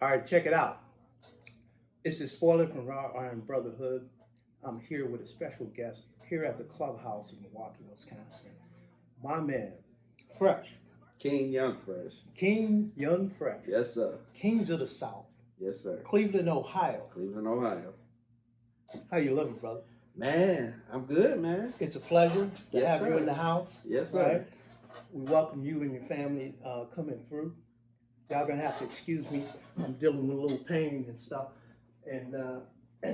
All right, check it out. This is Spoiler from Raw Iron Brotherhood. I'm here with a special guest here at the clubhouse in Milwaukee, Wisconsin. My man, Fresh. King Young Fresh. King Young Fresh. Yes, sir. Kings of the South. Yes, sir. Cleveland, Ohio. Cleveland, Ohio. How you living, brother? Man, I'm good, man. It's a pleasure to Yes, have you sir. in the house. Yes, sir. Right? We welcome you and your family coming through. Y'all gonna have to excuse me. I'm dealing with a little pain and stuff, and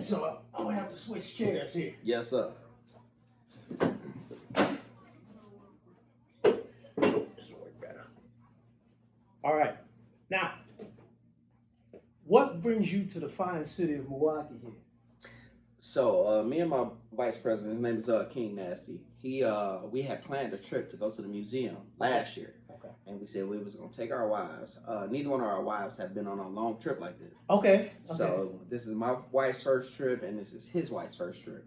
so I'm gonna have to switch chairs here. Yes, sir. This will work better. All right. Now, what brings you to the fine city of Milwaukee here? So, me and my vice president, his name is King Nasty. We had planned a trip to go to the museum last year. Okay. And we said we was gonna take our wives. Neither one of our wives have been on a long trip like this. Okay. So this is my wife's first trip, and this is his wife's first trip.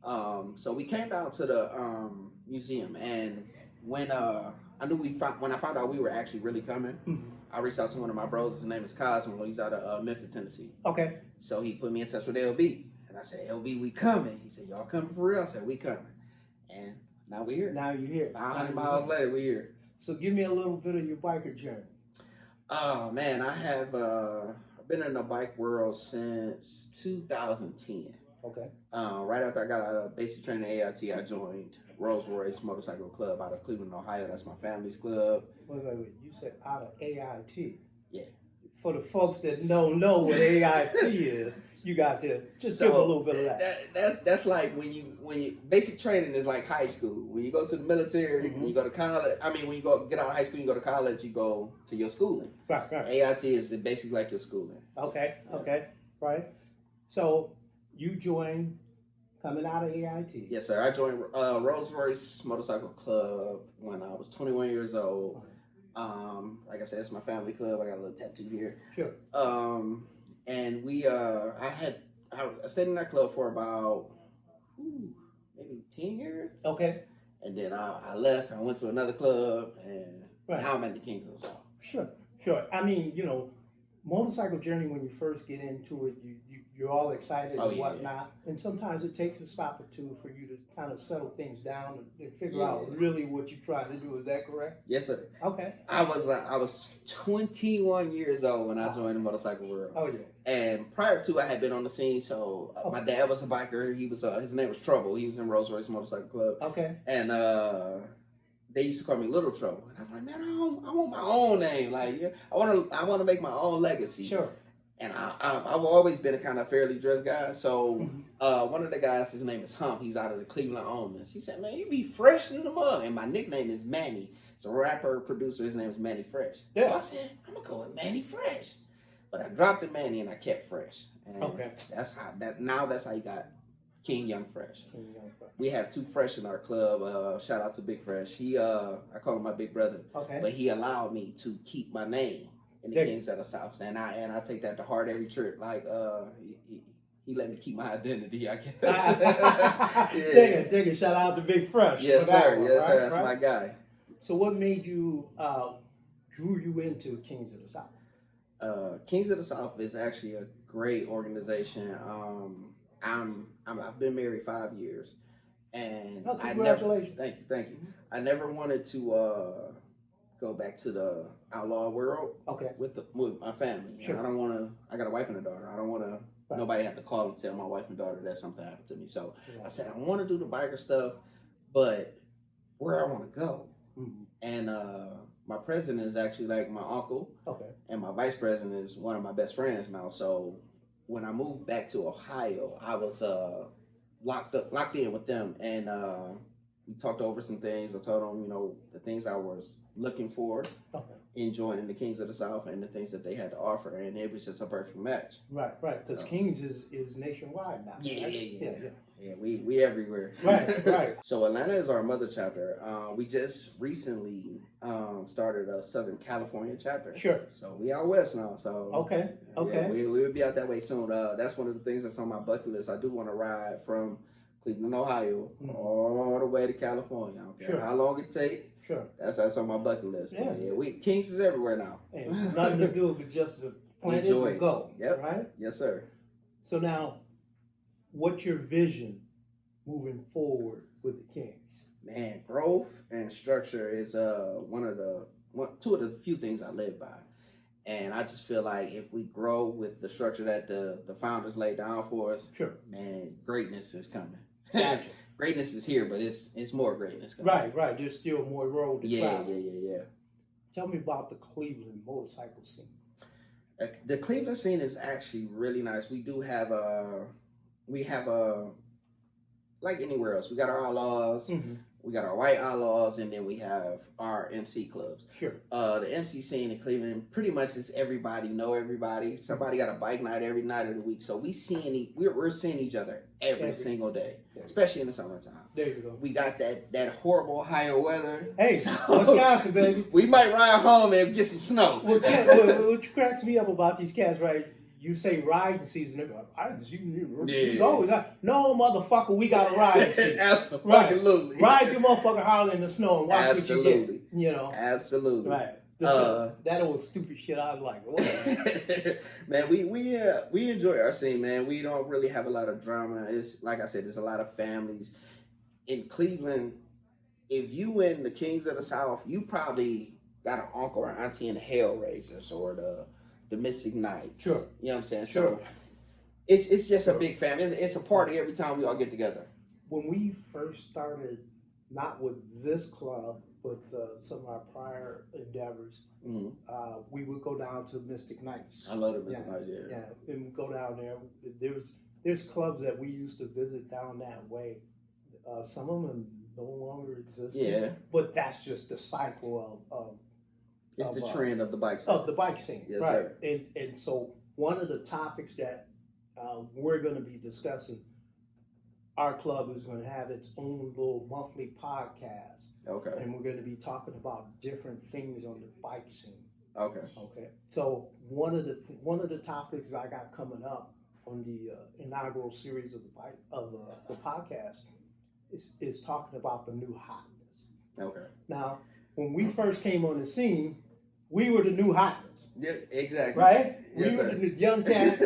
So we came down to the museum, and when I found out we were actually really coming, I reached out to one of my bros. His name is Cosmo. He's out of Memphis, Tennessee. Okay. So he put me in touch with LB, and I said, "LB, we coming." He said, "Y'all coming for real?" I said, "We coming," and now we're here. Now you're here. 500 miles later, we're here. So give me a little bit of your biker journey. Oh man, I've been in the bike world since 2010. Okay. Right after I got out of basic training AIT, I joined Rolls Royce Motorcycle Club out of Cleveland, Ohio. That's my family's club. Wait. You said out of AIT. Yeah. For the folks that don't know what AIT is, you got to just give a little bit of that. That's like when you basic training is like high school. When you go to the military, when you go to college. I mean, when you get out of high school, you go to college. You go to your schooling. Right. AIT is basically like your schooling. Okay. Right. So you joined coming out of AIT. Yes, sir. I joined Rolls Royce Motorcycle Club when I was 21 years old. Like I said, it's my family club. I got a little tattoo here. Sure. And I stayed in that club for about maybe 10 years. Okay. And then I left. I went to another club, and now I'm at the Kings of the South. Sure. I mean, motorcycle journey, when you first get into it, you're all excited and whatnot. And sometimes it takes a stop or two for you to kind of settle things down and figure out really what you're trying to do. Is that correct? Yes, sir. Okay. I was 21 years old when I joined the motorcycle world. Oh yeah. And prior to, I had been on the scene. So my dad was a biker. He was his name was Trouble. He was in Rolls Royce Motorcycle Club. Okay. And they used to call me Little Trouble. And I was like, man, I want my own name. Like, I want to make my own legacy. Sure. And I've always been a kind of fairly dressed guy. So one of the guys, his name is Hump. He's out of the Cleveland Omens. He said, man, you be fresh in the mug. And my nickname is Manny. It's a rapper, producer. His name is Manny Fresh. Yeah. So I said, I'm going to go with Manny Fresh. But I dropped the Manny and I kept Fresh. And that's how you got King Young Fresh. We have two Fresh in our club. Shout out to Big Fresh. I call him my big brother. Okay. But he allowed me to keep my name in the Kings of the South, and I take that to heart every trip. Like he let me keep my identity, I guess. Dig it. Shout out to Big Fresh. Yes, sir. Yes, sir. That's my guy. So, what made you drew you into Kings of the South? Kings of the South is actually a great organization. I've been married 5 years, and congratulations. Thank you. I never wanted to go back to the outlaw world. Okay. With my family. Sure. I got a wife and a daughter. I don't want to nobody have to call and tell my wife and daughter that something happened to me. So I said I want to do the biker stuff, but where I want to go. And my president is actually like my uncle. Okay. And my vice president is one of my best friends now. So when I moved back to Ohio, I was locked in with them, and we talked over some things. I told them, the things I was looking for in joining the Kings of the South and the things that they had to offer, and it was just a perfect match. Right. Because Kings is nationwide now. Yeah, we everywhere. Right. So Atlanta is our mother chapter. We just recently started a Southern California chapter. Sure. So we out west now. So okay. Yeah, we will be out that way soon. That's one of the things that's on my bucket list. I do want to ride from Cleveland, Ohio, all the way to California. I don't care how long it takes. Sure. That's on my bucket list. Yeah. Kings is everywhere now. Hey, nothing to do but just to plant enjoy it, and go. Yep. Right? Yes, sir. So now, what's your vision moving forward with the Kings? Man, growth and structure is two of the few things I live by. And I just feel like if we grow with the structure that the founders laid down for us, sure, man, greatness is coming. Gotcha. Greatness is here, but it's more greatness coming. Right. There's still more road to travel. Yeah. Tell me about the Cleveland motorcycle scene. The Cleveland scene is actually really nice. We do have like anywhere else. We got our outlaws, we got our white outlaws, and then we have our MC clubs. Sure. The MC scene in Cleveland pretty much is everybody know everybody. Somebody got a bike night every night of the week. So we're seeing each other every single day, especially in the summertime. There you go. We got that horrible Ohio weather. Hey, Wisconsin, baby. We might ride home and get some snow. What cracks me up about these cats, right? You say riding season, they're like, riding season? No, motherfucker, we got a riding season. Absolutely. Ride your motherfucking Harley in the snow and watch what you get. You know? Absolutely. Right. That old stupid shit I was like, man, we enjoy our scene, man. We don't really have a lot of drama. It's like I said, there's a lot of families. In Cleveland, if you in the Kings of the South, you probably got an uncle or auntie in the Hellraisers or the Mystic Knights. Sure. You know what I'm saying? Sure. So it's just a big family. It's a party every time we all get together. When we first started, not with this club, but some of our prior endeavors, we would go down to Mystic Knights. I love the Mystic Knights, Yeah, and we go down there. There's clubs that we used to visit down that way. Some of them no longer exist. Yeah. But that's just the cycle of it's the trend of the bike scene. Of the bike scene. Yes, right. Sir. And so one of the topics that we're going to be discussing, our club is going to have its own little monthly podcast. Okay. And we're going to be talking about different things on the bike scene. Okay. So one of the topics I got coming up on the inaugural series of the podcast is talking about the new hotness. Okay. Now, when we first came on the scene, we were the new hotness. Yeah, exactly. Right? Yes, we were the young cats.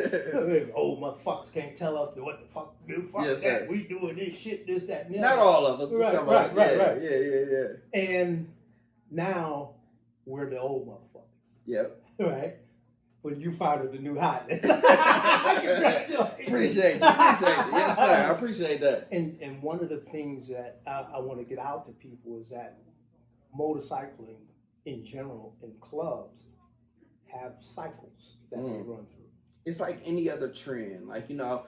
Old motherfuckers can't tell us what the fuck to do. Fuck yes, that. Sir. We doing this shit, this, that, and that. Not all of us, but some of us. Right. Yeah. And now we're the old motherfuckers. Yep. Right? When you founded the new hotness. Appreciate you. Yes, sir. I appreciate that. And one of the things that I want to get out to people is that motorcycling in general in clubs have cycles that they run through. It's like any other trend. Like, you know,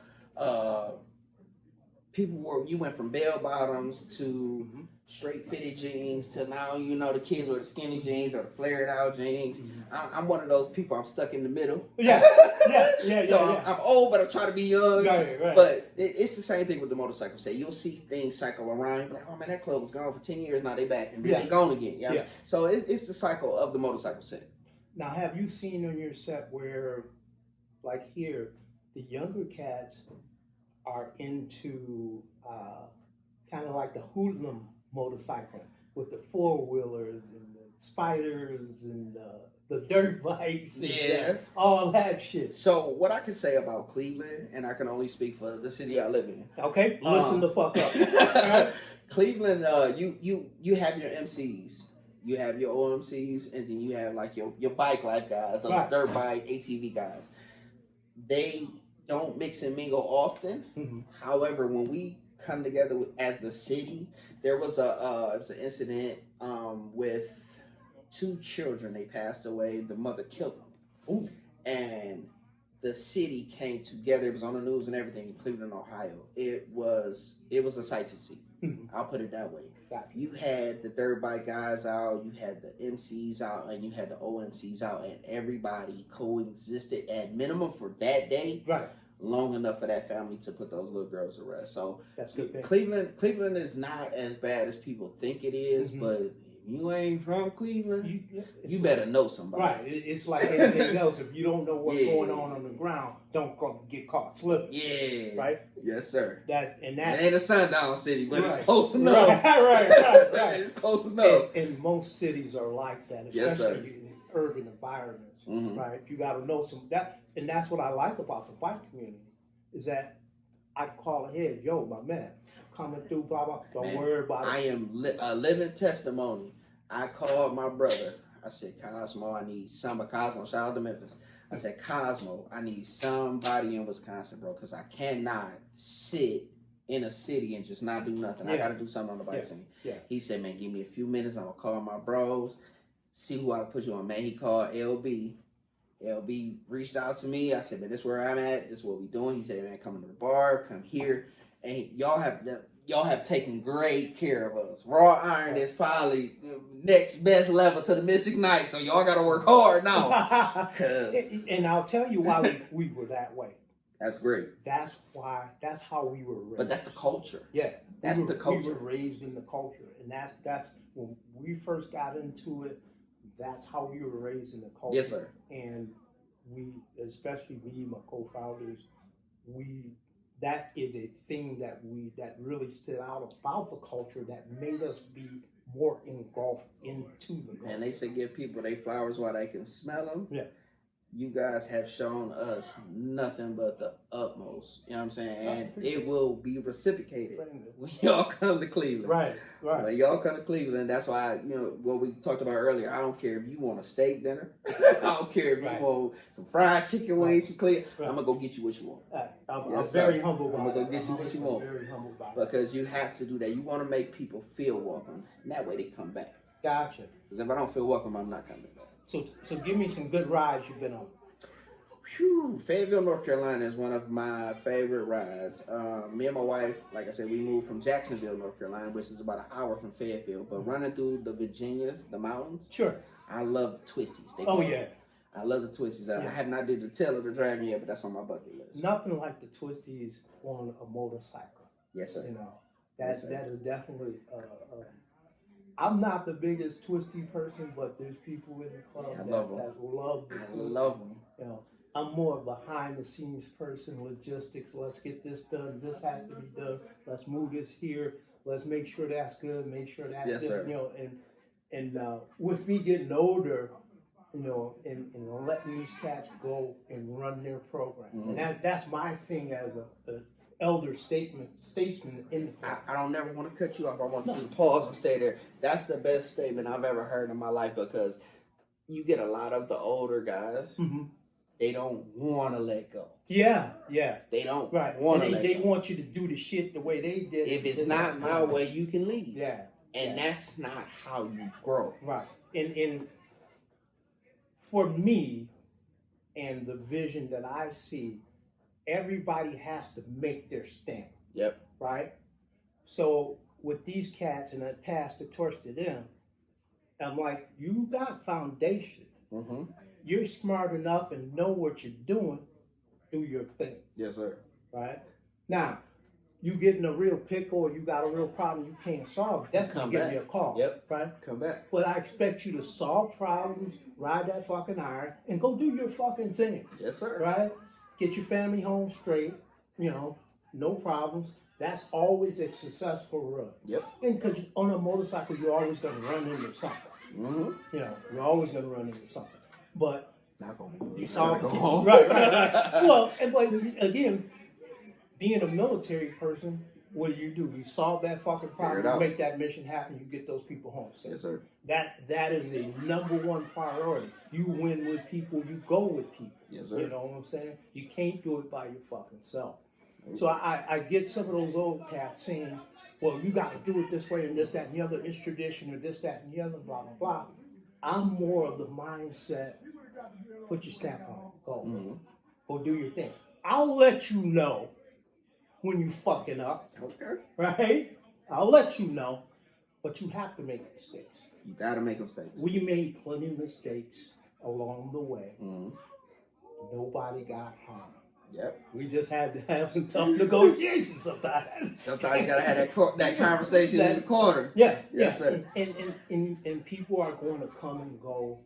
you went from bell bottoms to straight fitted jeans to now, you know, the kids wear the skinny jeans or the flared out jeans. I'm one of those people. I'm stuck in the middle. Yeah. So I'm old, but I'm trying to be young. Right. But it's the same thing with the motorcycle. Say you'll see things cycle around. You're like, oh man, that club was gone for 10 years. Now they back and then they gone again. Yeah. So it's the cycle of the motorcycle set. Now, have you seen on your set where, like here, the younger cats are into kind of like the hoodlum motorcycling with the four-wheelers and the spiders and the dirt bikes and all that shit. So what I can say about Cleveland, and I can only speak for the city I live in. Okay, listen the fuck up. Cleveland, you have your MCs. You have your OMCs, and then you have like your bike life guys, dirt bike, ATV guys. They don't mix and mingle often. However, when we come together as the city, there was an incident with two children. They passed away. The mother killed them. And the city came together. It was on the news and everything in Cleveland, Ohio. It was a sight to see. I'll put it that way. You had the dirt bike guys out, you had the MCs out, and you had the OMCs out, and everybody coexisted at minimum for that day. Right. Long enough for that family to put those little girls to rest. So that's good thing. Cleveland is not as bad as people think it is, but if you ain't from Cleveland, you better know somebody. Right. It's like anything else. If you don't know what's going on the ground, don't get caught slipping. Yeah. Right? Yes, sir. That it ain't a sundown city, but it's close enough. Right. It's close enough. And most cities are like that. Yes, sir. urban environments, right? You got to know that, and that's what I like about the white community, is that I call ahead, yo, my man, coming through, blah blah. Don't worry about it. I am a living testimony. I called my brother. I said, Cosmo, I need somebody. Cosmo, shout out to Memphis. I said, Cosmo, I need somebody in Wisconsin, bro, because I cannot sit in a city and just not do nothing. I got to do something on the bike scene. He said, man, give me a few minutes. I'm going to call my bros, see who I can put you on. Man, he called LB. LB reached out to me. I said, man, this is where I'm at. This is what we doing. He said, man, come to the bar, come here. And y'all have taken great care of us. Raw Iron is probably the next best level to the Mystic Knight, so y'all got to work hard now. And I'll tell you why we were that way. That's great. That's how we were raised. But that's the culture. Yeah. That's the culture. We were raised in the culture. And that's when we first got into it, that's how we were raised in the culture. Yes, sir. And we, especially me, my co-founders, that is a thing that really stood out about the culture that made us be more engulfed into the culture. And they say give people their flowers while they can smell them. Yeah. You guys have shown us nothing but the utmost. You know what I'm saying? And it will be reciprocated when y'all come to Cleveland. Right. When y'all come to Cleveland, that's why, what we talked about earlier, I don't care if you want a steak dinner. I don't care if you want some fried chicken wings from Cleveland. I'm going to go get you what you want. I'm very humble about it. I'm going to go get you what you want. Very humble about it. Because you have to do that. You want to make people feel welcome. And that way they come back. Gotcha. Because if I don't feel welcome, I'm not coming back. So give me some good rides you've been on. Whew, Fayetteville, North Carolina is one of my favorite rides. Me and my wife, like I said, we moved from Jacksonville, North Carolina, which is about an hour from Fayetteville. But running through the Virginias, the mountains, I love the twisties. I love the twisties. I have not did the tail of the dragon yet, but that's on my bucket list. Nothing like the twisties on a motorcycle. Yes, sir. That is definitely. I'm not the biggest twisty person, but there's people in the club that love the twisties. I love them. I'm more a behind the scenes person, logistics. Let's get this done. This has to be done. Let's move this here. Let's make sure that's good. Make sure that's good. Sir. And with me getting older, and letting these cats go and run their program. And that's my thing as a elder statesman in the club. I don't never want to cut you off. I want you to pause and stay there. That's the best statement I've ever heard in my life, because you get a lot of the older guys. They don't want to let go. Yeah. They don't want to let go. They want you to do the shit the way they did. If it's not my way, you can leave. Yeah. And that's not how you grow. Right. And for me, and the vision that I see, everybody has to make their stamp. Yep. Right? So with these cats, and I pass the torch to them, I'm like, you got foundation. You're smart enough and know what you're doing. Do your thing. Yes, sir. Right? Now, you get in a real pickle or you got a real problem you can't solve, definitely give me a call. Yep. Right? Come back. But I expect you to solve problems, ride that fucking iron, and go do your fucking thing. Yes, sir. Right? Get your family home straight, no problems. That's always a successful run. Yep. And because on a motorcycle, you're always going to run into something. You're always going to run into something. But you solve the problem. Right. Well, but again, being a military person, what do? You solve that fucking problem, you make that mission happen, you get those people home. So yes, sir. That is a #1 priority. You win with people, you go with people. Yes, sir. You know what I'm saying? You can't do it by your fucking self. So I get some of those old cats saying, well, you got to do it this way and this, that, and the other. It's tradition or this, that, and the other, blah, blah, blah. I'm more of the mindset, put your stamp on it, go. Go do your thing. I'll let you know when you fucking up. Okay. Right? I'll let you know, but you have to make mistakes. You got to make mistakes. We made plenty of mistakes along the way. Nobody got harmed. Yep. We just had to have some tough negotiations sometimes. Sometimes you got to have that conversation in the corner. Yeah. Yes, sir. And people are going to come and go.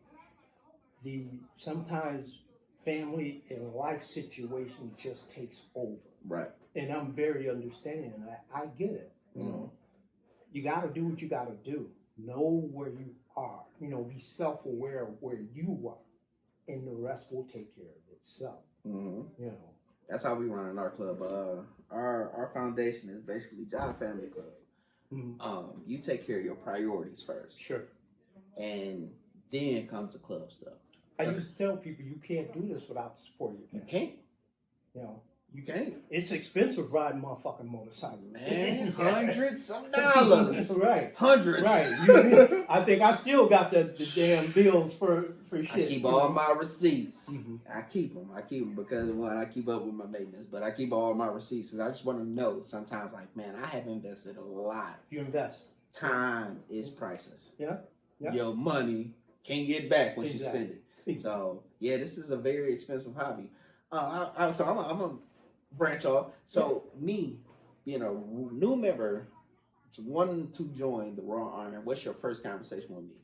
Sometimes family and life situation just takes over. Right. And I'm very understanding. I get it. You know, you got to do what you got to do. Know where you are. You know, be self-aware of where you are, and the rest will take care of itself. You know, that's how we run in our club. Our foundation is basically Job Family Club. You take care of your priorities first. Sure. And then comes the club stuff. I used to tell people you can't do this without the support of your family. You can't. You know. You can't. It's expensive riding motherfucking motorcycles. Man, hundreds of dollars. Right. Hundreds. Right. I think I still got the damn bills for shit. I keep all my receipts. I keep them because, one, I keep up with my maintenance, but I keep all my receipts because I just want to know sometimes, like, man, I have invested a lot. You invest. Time is priceless. Yeah. Your money can't get back once you spend it. Exactly. So, yeah, this is a very expensive hobby. I'm going to branch off. So, me being a new member, wanting to join the Raw Honor, what's your first conversation with me?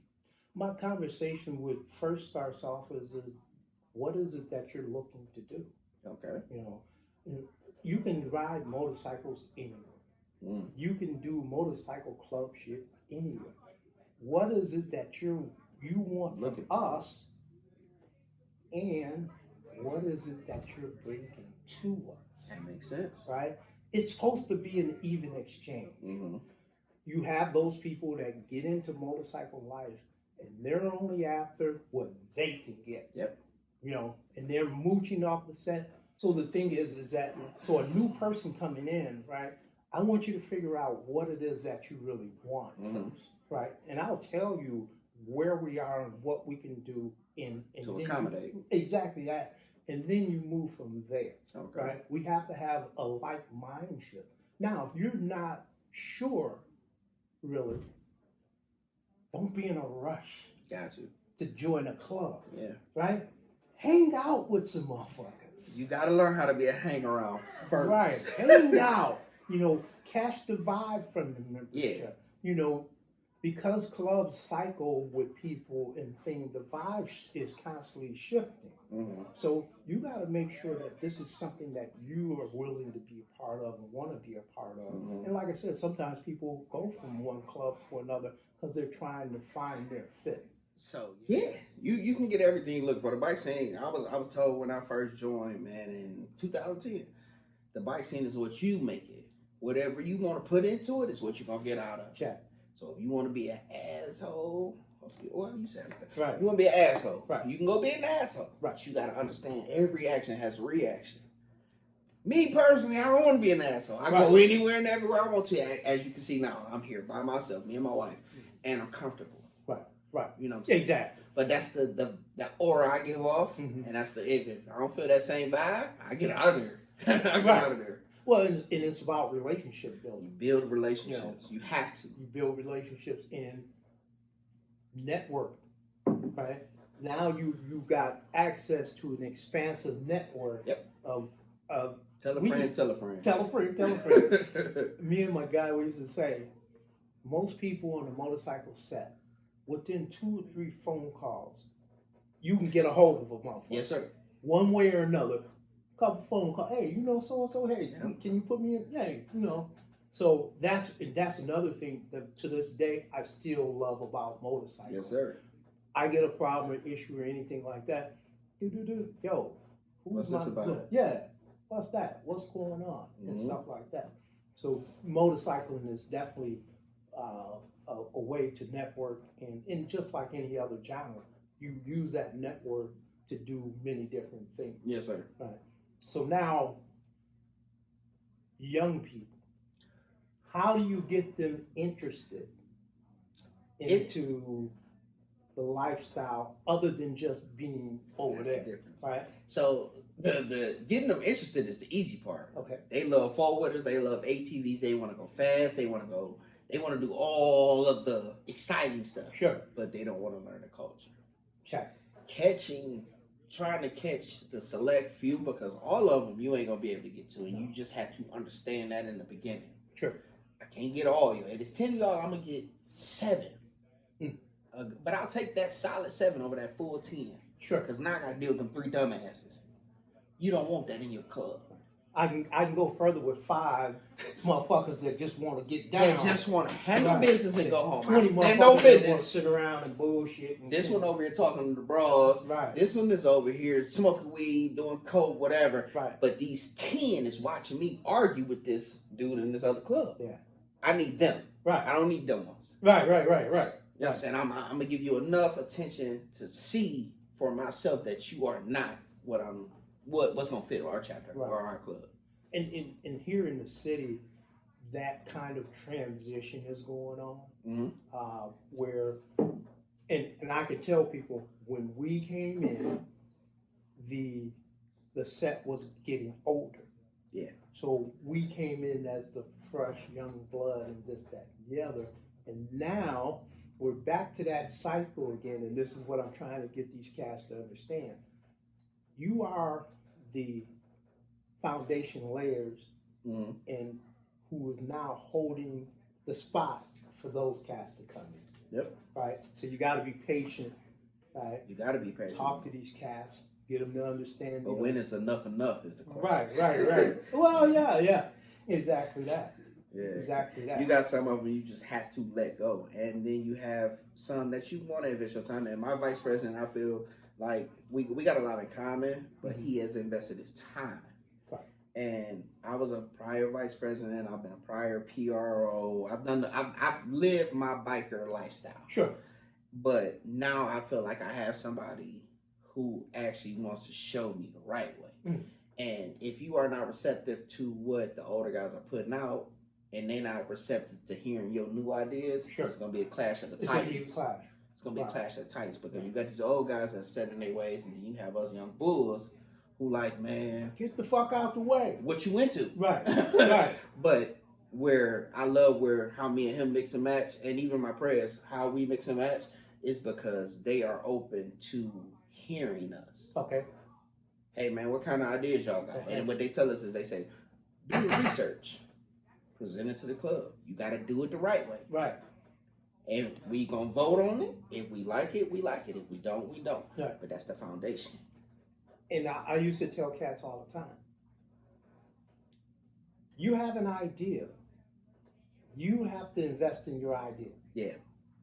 My conversation would first starts off as, what is it that you're looking to do? Okay. You know, you can ride motorcycles anywhere. You can do motorcycle club shit anywhere. What is it that you want from us, and what is it that you're bringing to us? That makes sense. Right? It's supposed to be an even exchange. You have those people that get into motorcycle life, and they're only after what they can get. Yep. You know, and they're mooching off the set. So the thing is that, so a new person coming in, right, I want you to figure out what it is that you really want first, right? And I'll tell you where we are and what we can do to accommodate. Exactly that. And then you move from there, okay. Right? We have to have a like mindset. Now, if you're not sure, really, don't be in a rush. Got you. To join a club. Yeah. Right? Hang out with some motherfuckers. You got to learn how to be a hang around first. Right. Hang out. You know, catch the vibe from the membership. Yeah. You know, because clubs cycle with people and things, the vibe is constantly shifting. So you got to make sure that this is something that you are willing to be a part of and want to be a part of. And like I said, sometimes people go from one club to another because they're trying to find their fit. So yeah, you can get everything you look for. The bike scene, I was told when I first joined, man, in 2010, the bike scene is what you make it. Whatever you want to put into it is what you're gonna get out of it. Check. So if you want to be an asshole, well, you said it. Right. You want to be an asshole. Right. You can go be an asshole. Right. But you got to understand every action has a reaction. Me personally, I don't want to be an asshole. I go anywhere and everywhere I want to. As you can see now, I'm here by myself, me and my wife, and I'm comfortable. Right. You know what I'm saying? Exactly. But that's the aura I give off, and that's if I don't feel that same vibe, I get out of there. I get out of there. Well, and it's about relationship building. You build relationships. You have to. You build relationships and network, right? Now you got access to an expansive network of tell a friend, tell a friend. Tell a friend, tell a friend. Me and my guy, we used to say, most people on the motorcycle set, within 2 or 3 phone calls, you can get a hold of a motherfucker. Yes, sir. One way or another. Couple phone calls. Hey, you know so and so. Hey, can you put me in? Hey, you know. So that's another thing that to this day I still love about motorcycles. Yes, sir. I get a problem or issue or anything like that. Yo, what's this about? Yeah, what's that? What's going on? And stuff like that. So motorcycling is definitely a way to network, and just like any other genre, you use that network to do many different things. Yes, sir. Right. So now, young people, how do you get them interested into the lifestyle other than just being over there? The difference. Right. So the getting them interested is the easy part. Okay. They love four-wheelers. They love ATVs. They want to go fast. They want to do all of the exciting stuff. Sure. But they don't want to learn the culture. Check. Trying to catch the select few, because all of them you ain't gonna be able to get to, and you just have to understand that in the beginning. Sure. I can't get all y'all. If it's 10 of y'all, I'm gonna get 7. But I'll take that solid 7 over that full 10. Sure. Because now I gotta deal with them 3 dumbasses. You don't want that in your club. I can go further with 5 motherfuckers that just want to get down. They just want to handle business and go home. 20 stand no motherfuckers that want to business. sit around and bullshit. And This one over here talking to the bros. Right. This one is over here smoking weed, doing coke, whatever. Right. But these 10 is watching me argue with this dude in this other club. Yeah. I need them. Right. I don't need them ones. Right. You know what I'm saying? I'm going to give you enough attention to see for myself that you are not what's going to fit our chapter or our club. And here in the city, that kind of transition is going on, where, and I can tell people when we came in, the set was getting older. Yeah. So we came in as the fresh young blood and this, that, and the other, and now we're back to that cycle again. And this is what I'm trying to get these cats to understand. You are the foundation layers, and who is now holding the spot for those cats to come in. Yep. Right. So you got to be patient. Right. You got to be patient. Talk to these cats. Get them to understand. But when it's enough is the question. Right. Well, yeah. Exactly that. Yeah. Exactly that. You got some of them you just have to let go, and then you have some that you want to invest your time in. My vice president, I feel like we got a lot in common, but he has invested his time. Right. And I was a prior vice president. I've been a prior PRO. I've lived my biker lifestyle. Sure. But now I feel like I have somebody who actually wants to show me the right way. And if you are not receptive to what the older guys are putting out, and they're not receptive to hearing your new ideas, it's going to be a clash of the titans. It's going to be a clash of the titans, because you got these old guys that set in their ways, and then you have us young bulls who like, man, get the fuck out the way. What you into? Right. But where I love how me and him mix and match, and even my prayers, how we mix and match, is because they are open to hearing us. Okay. Hey man, what kind of ideas y'all got? Okay. And what they tell us is they say, do the research, present it to the club. You got to do it the right way. Right. And we gonna vote on it. If we like it, we like it. If we don't, we don't. Right. But that's the foundation. And I used to tell cats all the time, you have an idea. You have to invest in your idea. Yeah.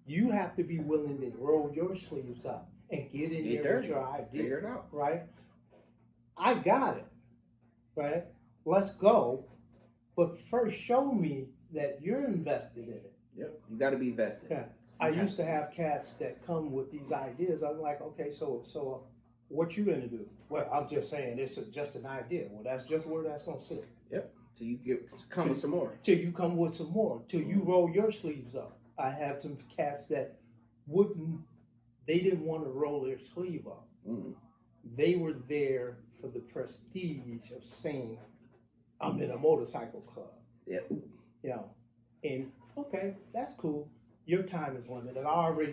You have to be willing to roll your sleeves up and get in there with your idea. Figure it out. Right? I got it. Right? Let's go. But first show me that you're invested in it. Yep. You got to be vested. Yeah. I used to have cats that come with these ideas. I'm like, okay, so what you gonna do? Well, I'm just saying it's just an idea. Well, that's just where that's gonna sit. Yep. Till you come with some more. Till you come with some more. Till you roll your sleeves up. I had some cats that they didn't want to roll their sleeve up. They were there for the prestige of saying, I'm in a motorcycle club. Yep. You know, and okay, that's cool. Your time is limited. I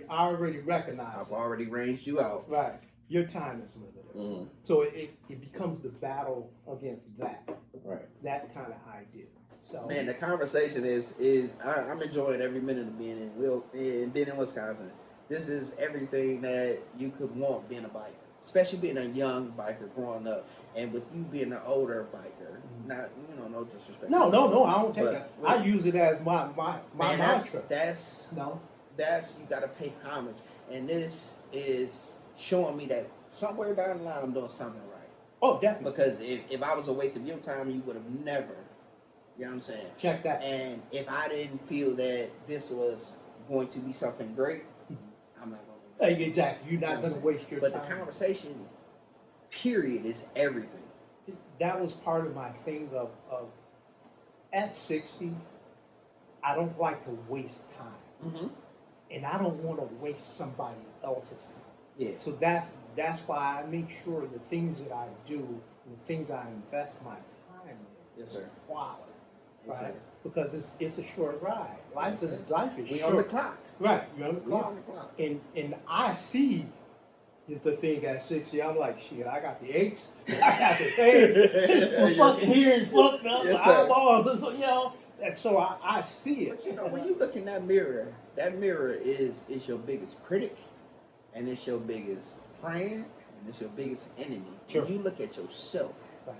already recognize. I've already ranged you out. Right. Your time is limited. So it becomes the battle against that. Right. That kind of idea. So man, the conversation is I'm enjoying every minute of being in Wisconsin. This is everything that you could want being a biker, especially being a young biker growing up, and with you being an older biker. Not no disrespect. No, I don't take that. I use it as my mantra. That's you got to pay homage, and this is showing me that somewhere down the line I'm doing something right. Oh, definitely. Because if I was a waste of your time, you would have never. You know what I'm saying? Check that. And if I didn't feel that this was going to be something great, I'm not going to. Exactly. You're not going to waste your time. But the conversation, period, is everything. That was part of my thing of at 60, I don't like to waste time. And I don't want to waste somebody else's time. Yeah. So that's why I make sure the things that I do and the things I invest my time in yes, sir. quality. Yes, right? sir. Because it's a short ride. Life is we short. On the clock. Right, you're on the we clock. On the clock. And I see the thing at 60, I'm like, shit, I got the aches, I got the pain, my fucking hearing's fucked up, yes, my eyeballs, you know. And so I see it. But when you look in that mirror is your biggest critic, and it's your biggest friend, and it's your biggest enemy. Sure. When you look at yourself, right.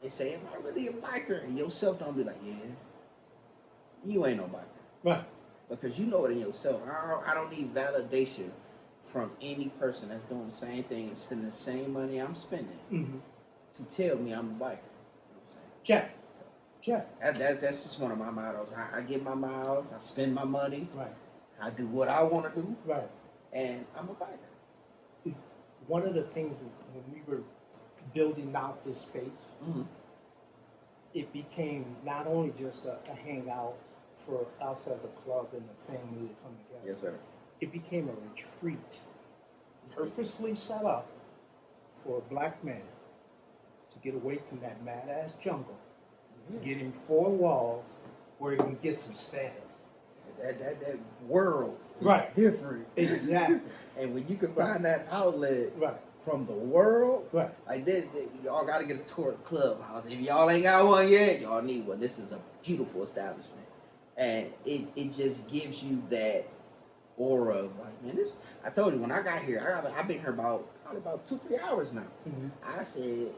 They say, am I really a biker? And yourself don't be like, yeah, you ain't no biker. Right. Because you know it in yourself. I don't need validation from any person that's doing the same thing and spending the same money I'm spending to tell me I'm a biker. You know what I'm saying? Check. Check. That's just one of my mottos. I get my miles, I spend my money, right. I do what I want to do, right. And I'm a biker. One of the things when we were building out this space, it became not only just a hangout for us as a club and a family to come together. Yes, sir. It became a retreat, purposely set up for a black man to get away from that mad-ass jungle, get in 4 walls where he can get some sanity. That world is right. different. Exactly. And when you can find that outlet right. from the world, right. like this, y'all got to get a tour of the clubhouse. If y'all ain't got one yet, y'all need one. This is a beautiful establishment. And it just gives you that aura of like, man, this, I told you when I got here, I've been here about 2-3 hours now. I said,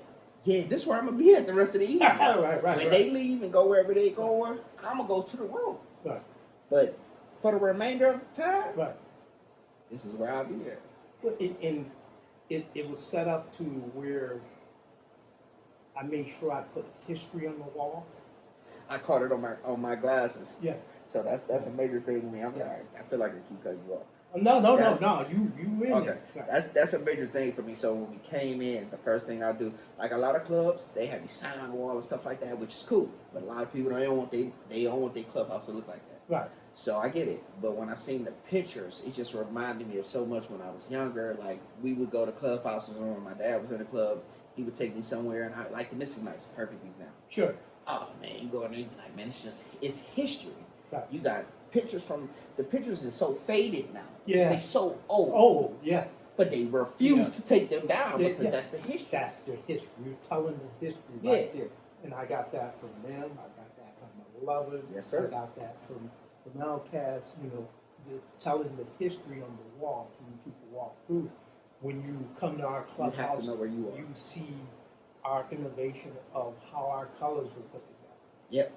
yeah, this is where I'm gonna be at the rest of the evening. right. When they leave and go wherever they going, I'm gonna go to the room. Right. But for the remainder of the time, right. This is where I'll be at. It was set up to where I made sure I put history on the wall. I caught it on my glasses. Yeah. So that's a major thing to me. I feel like I keep cutting you off. No. You win. Okay. Right. That's a major thing for me. So when we came in, the first thing I do, like a lot of clubs, they have you sign on the wall and stuff like that, which is cool. But a lot of people don't want their clubhouse to look like that. Right. So I get it. But when I seen the pictures, it just reminded me of so much when I was younger. Like we would go to clubhouses when my dad was in the club. He would take me somewhere, and I like, and this is nice, perfect example. Sure. Oh man, you go in there, you be like, man, it's history. Right. You got pictures the pictures is so faded now. Yeah. They so old. Oh, yeah. But they refuse to take them down because that's the history. That's the history. You're telling the history right there. And I got that from them. I got that from my lovers. Yes, sir. I got that from the Malcast, telling the history on the wall when people walk through. When you come to our clubhouse, you have to know where you are. You see our innovation of how our colors were put together. Yep.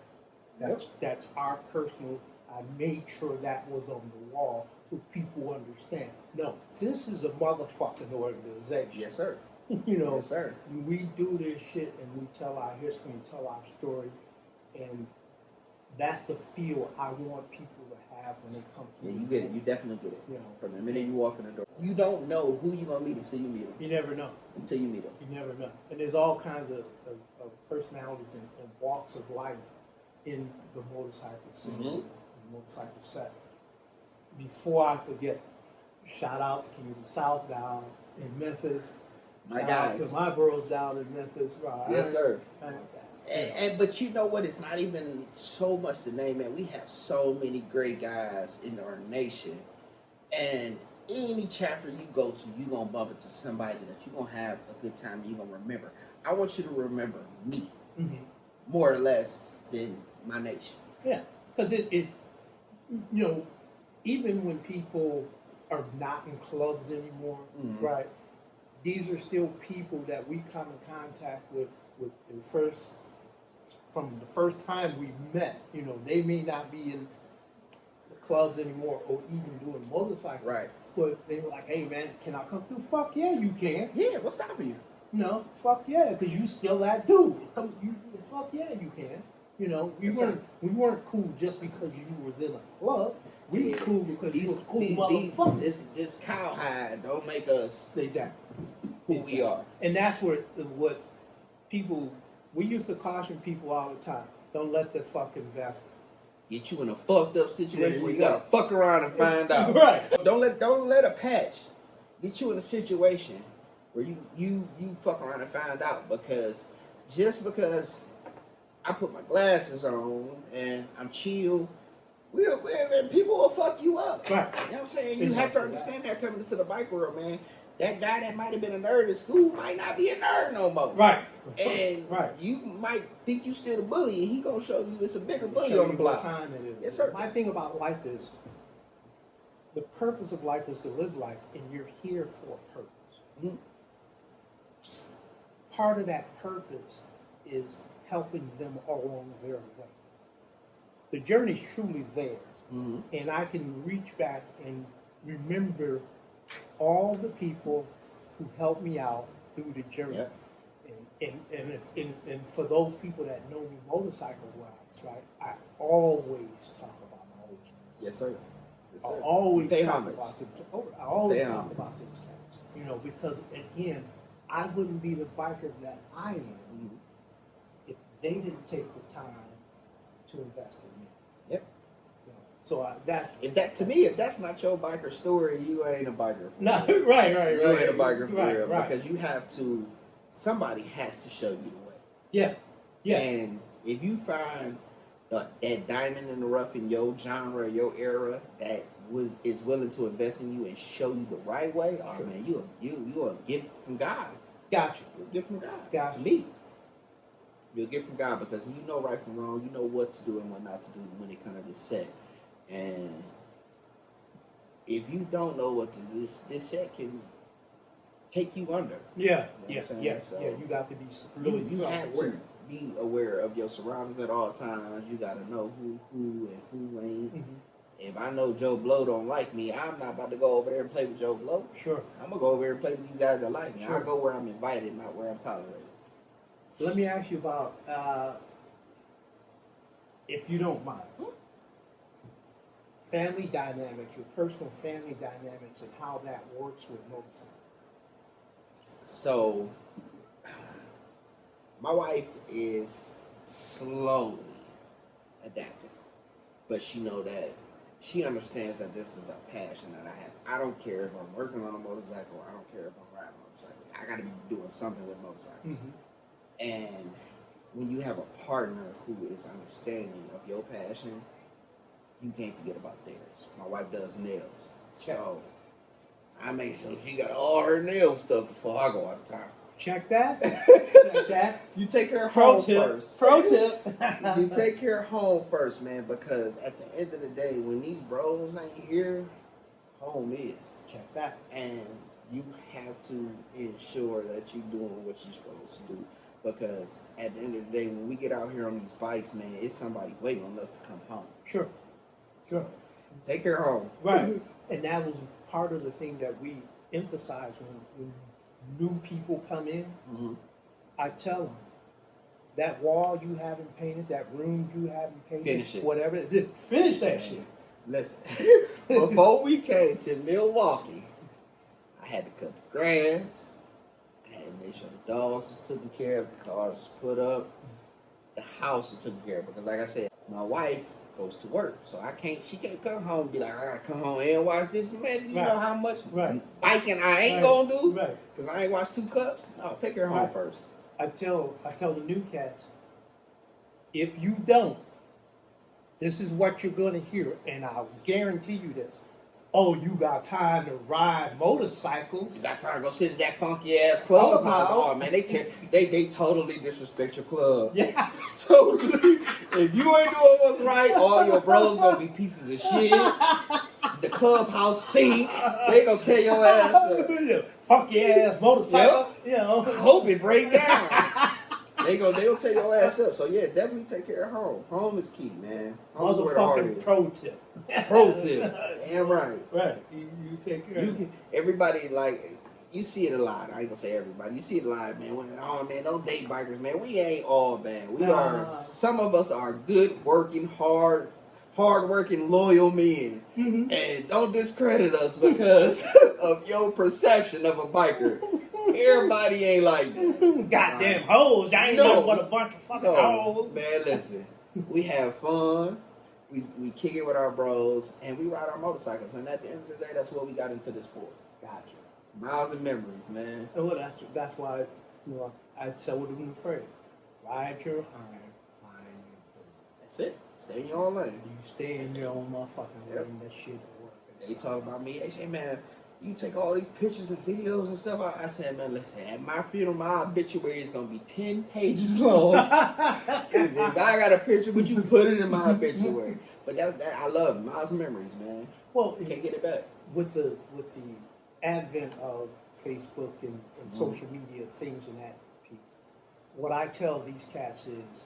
That's our personal. I made sure that was on the wall so people understand. No, this is a motherfucking organization. Yes, sir. Yes, sir. We do this shit and we tell our history and tell our story, and that's the feel I want people to have when they come to you get it. You definitely get it. From the minute you walk in the door, you don't know who you're gonna meet until you meet them. You never know. Until you meet them. You never know. And there's all kinds of personalities and walks of life in the motorcycle scene, the motorcycle set. Before I forget, shout out to Kings of South down in Memphis. My guys. Out to my bros down in Memphis. Right. Yes, sir. But you know what? It's not even so much the name, man. We have so many great guys in our nation, and any chapter you go to, you're gonna bump into somebody that you're gonna have a good time. You're gonna remember. I want you to remember me more or less than my nation. Yeah, because it even when people are not in clubs anymore, right? These are still people that we come in contact with from the first time we met. They may not be in the clubs anymore or even doing motorcycles. Right. But they were like, hey man, can I come through? Fuck yeah, you can. Yeah, what's stopping you? Fuck yeah, because you still that dude. Fuck yeah, you can. We weren't cool just because you was in a club. We were cool because you was cool motherfuckers. This cowhide don't make us who we are. And that's what we used to caution people all the time. Don't let the fucking vessel get you in a fucked up situation where you gotta fuck around and find out. Right. Don't let a patch get you in a situation where you fuck around and find out, because just because I put my glasses on and I'm chill, people will fuck you up. Right. You know what I'm saying? You have to understand that coming into the bike world, man. That guy that might have been a nerd in school might not be a nerd no more. Right. And you might think you still a bully, and he gonna show you it's a bigger bully on the block. Time it is. Yes, sir. My thing about life is, the purpose of life is to live life, and you're here for a purpose. Part of that purpose is helping them along their way. The journey's truly theirs. Mm-hmm. And I can reach back and remember all the people who helped me out through the journey. Yep. And for those people that know me motorcycle wise, right, I always talk about my old cats. Yes, sir. Yes, sir. I always talk about them. I always talk about those cats. You know, because again, I wouldn't be the biker that I am mm-hmm. if they didn't take the time to invest in me. Yep. You know, so if that's not your biker story, you ain't a biker. No, right. You ain't a biker for real because you have to. Somebody has to show you the way. Yeah. And if you find that diamond in the rough in your genre, your era, that is willing to invest in you and show you the right way, oh man, you are a gift from God. Gotcha. You're a gift from God. Gotcha. To me, you're a gift from God because you know right from wrong. You know what to do and what not to do when it kind of is set. And if you don't know what to do, this set can take you under. Yeah. You know So you got to be really you have to be aware of your surroundings at all times. You got to know who and who ain't. Mm-hmm. If I know Joe Blow don't like me, I'm not about to go over there and play with Joe Blow. Sure. I'm going to go over there and play with these guys that like me. Sure. I go where I'm invited, not where I'm tolerated. Let me ask you about, if you don't mind, family dynamics, your personal family dynamics, and how that works with motorcycles. So, my wife is slowly adapting, but she understands that this is a passion that I have. I don't care if I'm working on a motorcycle. I don't care if I'm riding a motorcycle. I got to be doing something with motorcycles. Mm-hmm. And when you have a partner who is understanding of your passion, you can't forget about theirs. My wife does nails, so I make sure she got all her nail stuff before I go out of town. Check that. Check that. You take her home first. Pro tip. You take her home first, man, because at the end of the day, when these bros ain't here, home is. Check that. And you have to ensure that you're doing what you're supposed to do. Because at the end of the day, when we get out here on these bikes, man, it's somebody waiting on us to come home. Sure. Take her home. Right. And that was part of the thing that we emphasize when new people come in. Mm-hmm. I tell them, that wall you haven't painted, that room you haven't painted, finish it. Whatever, finish that shit. Listen, before we came to Milwaukee, I had to cut the grass. I had to make sure the dogs was taken care of, the cars was put up, the house was taken care of. Because like I said, my wife goes to work, so she can't come home and be like, I gotta come home and watch this. Man, you know how much biking I ain't gonna do? Right. Because I ain't watched 2 cups? No, take her home first. I tell the new cats, if you don't, this is what you're gonna hear, and I'll guarantee you this. Oh, you got time to ride motorcycles. You got time to go sit in that funky ass club. Oh man, they totally disrespect your club. Yeah. Totally. If you ain't doing what's right, all your bros gonna be pieces of shit. The clubhouse stink. They gonna tear your ass up. Funky ass motorcycle. Yep. You know. I hope it break down. They gonna tear your ass up. So yeah, definitely take care of home. Home is key, man. Home's where the heart is. Pro tip. Pro tip. Damn right. Right. You take care of it. Everybody, like, you see it a lot. I ain't gonna say everybody. You see it a lot, man. Man, don't date bikers, man. We ain't all bad. Some of us are good working, hard-working, loyal men. Mm-hmm. And don't discredit us because of your perception of a biker. Everybody ain't like that. Goddamn hoes. I ain't nothing but a bunch of fucking hoes. Man, listen. We have fun. We kick it with our bros. And we ride our motorcycles. And at the end of the day, that's what we got into this for. Gotcha. Miles and memories, man. And well, that's why, I tell them afraid. Ride your iron, mind your business. That's it. Stay in your own lane. You stay in your own motherfucking lane. That shit will work. They talk about me. They say, man, you take all these pictures and videos and stuff. I said, man, listen, at my funeral, my obituary is going to be 10 pages long. If I got a picture, would you put it in my obituary? But that I love it. Miles memories, man. Well, you can't get it back. With the advent of Facebook and social media things and that, what I tell these cats is,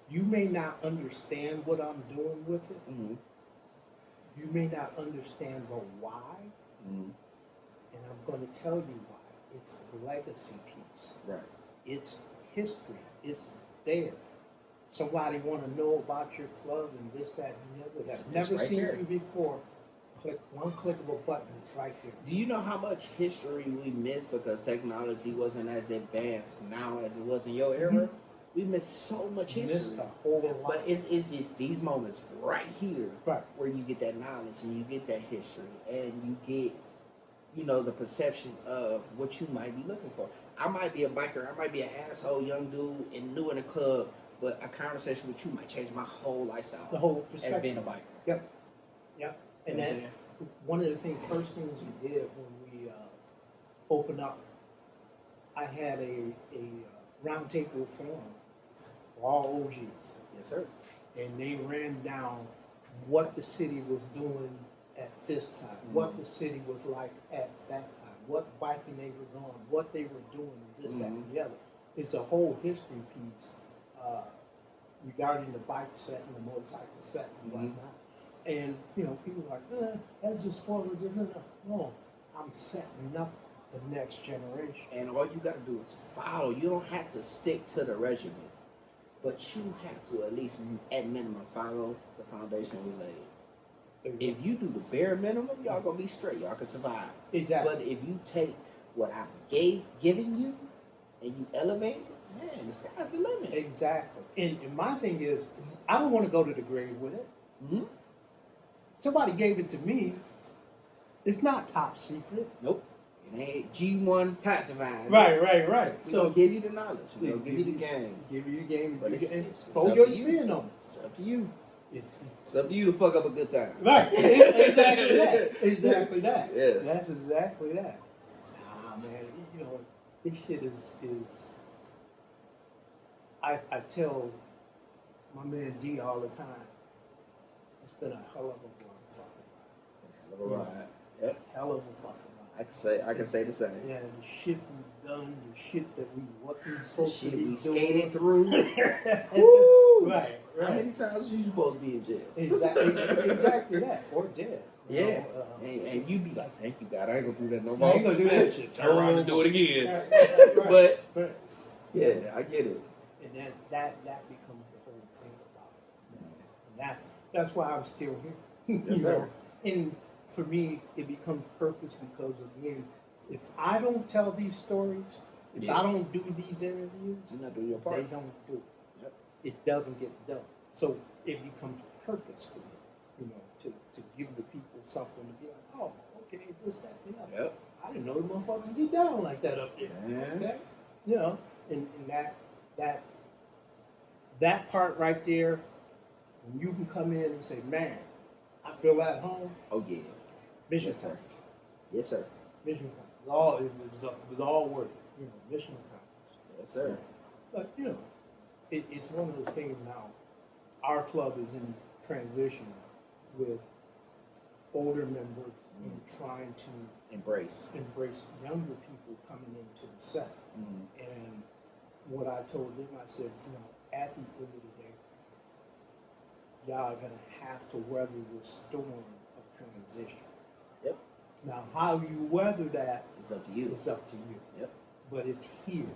you may not understand what I'm doing with it. Mm-hmm. You may not understand the why. Mm-hmm. And I'm going to tell you why. It's a legacy piece. Right. It's history. It's there. Somebody want to know about your club and this, that, and the other. Have never right seen there. you before. Click one click of a button. It's right there. Do you know how much history we miss because technology wasn't as advanced now as it was in your era? Mm-hmm. We missed so much history. Missed a whole lot. But it's these moments right here right. where you get that knowledge and you get that history and you get, you know, the perception of what you might be looking for. I might be a biker. I might be an asshole young dude and new in the club, but a conversation with you might change my whole lifestyle. The whole perspective. As being a biker. Yep. Yep. And then one of the first things we did when we opened up, I had a roundtable forum for all OGs. Yes, sir. And they ran down what the city was doing at this time, what the city was like at that time, what biking they was on, what they were doing, this, that, and the other. It's a whole history piece regarding the bike set and the motorcycle set and whatnot. And, you know, people are like, that's just spoiler. No, I'm setting up the next generation. And all you got to do is follow. You don't have to stick to the regimen, but you have to at least, at minimum, follow the foundation we laid. If you do the bare minimum, y'all gonna be straight. Y'all can survive. Exactly. But if you take what I've given you and you elevate it, man, the sky's the limit. Exactly. And my thing is, I don't want to go to the grave with it. Mm-hmm. Somebody gave it to me. It's not top secret. Nope. It ain't G1 classified. Right. We're So gonna give you the knowledge. We're gonna give you the game. Give you the game. But it's throw your spin on it. It's up to you. It's up to you to fuck up a good time. Right. Exactly that. Exactly that. Yes. That's exactly that. Nah, man. You know, this shit is I tell my man D all the time, it's been a hell of a fucking ride. Yep. Hell of a fucking ride. I can say the same. Yeah, the shit we've done, the shit that we wasn't supposed to be doing. Skated through. Woo! Right. How many times are you supposed to be in jail? Exactly that. Or dead. Yeah. And you be like, thank you, God. I ain't gonna do that no more. I ain't gonna do that shit. Turn around and do it again. Right. But yeah, I get it. And that becomes the whole thing about it. That's why I'm still here. Yes, sir. And for me, it becomes purpose because, again, if I don't tell these stories, if I don't do these interviews, you're not doing your part. They don't do it. Yep. It doesn't get done. So it becomes purpose for me, you know, to give the people something to be like, oh, okay, this, that, and that. Yep. I didn't know the motherfuckers get down like that up there. Yeah. Okay? You know, and that part right there, when you can come in and say, man, I feel at home. Oh, yeah. Mission yes, sir. Yes, sir. Mission accomplished. It was all worth it. You know, mission accomplished. Yes, sir. But, you know, it's one of those things now. Our club is in transition with older members and trying to embrace younger people coming into the set. And what I told them, I said, you know, at the end of the day, y'all are going to have to weather the storm of transition. Yep. Now, how you weather that is up to you. It's up to you. Yep. But it's here,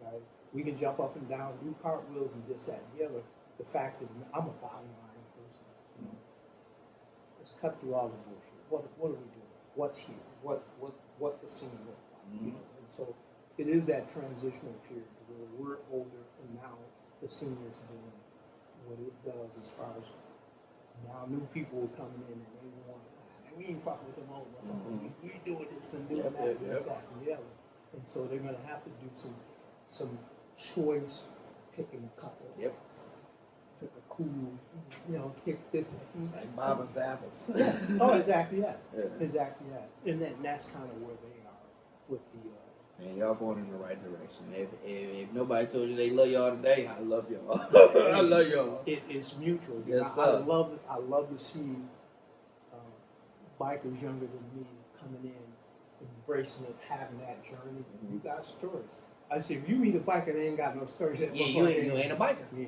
right? We can jump up and down, do cartwheels and this, that, and the other. The fact that I'm a bottom line person. You know, let's cut through all the bullshit. What are we doing? What's here? What the scene look like? You know? And so it is that transitional period where we're older and now the scene is doing what it does as far as now new people are coming in and they want, we ain't fucking with them old motherfuckers. We doing this and doing that, this, that, and the other. And so they're gonna have to do some choice picking a couple. Yep. Pick a cool, you know, pick this. It's like Bob and Fables. Yeah. Oh, exactly that. Yeah. Exactly that. And that's kind of where they are with the. Man, y'all going in the right direction. If nobody told you they love y'all today, I love y'all. I love y'all. It's mutual. Yes, sir. I love to see bikers younger than me coming in, embracing it, having that journey. You got stories. I said, if you meet a biker that ain't got no stories, you ain't a biker. Yeah.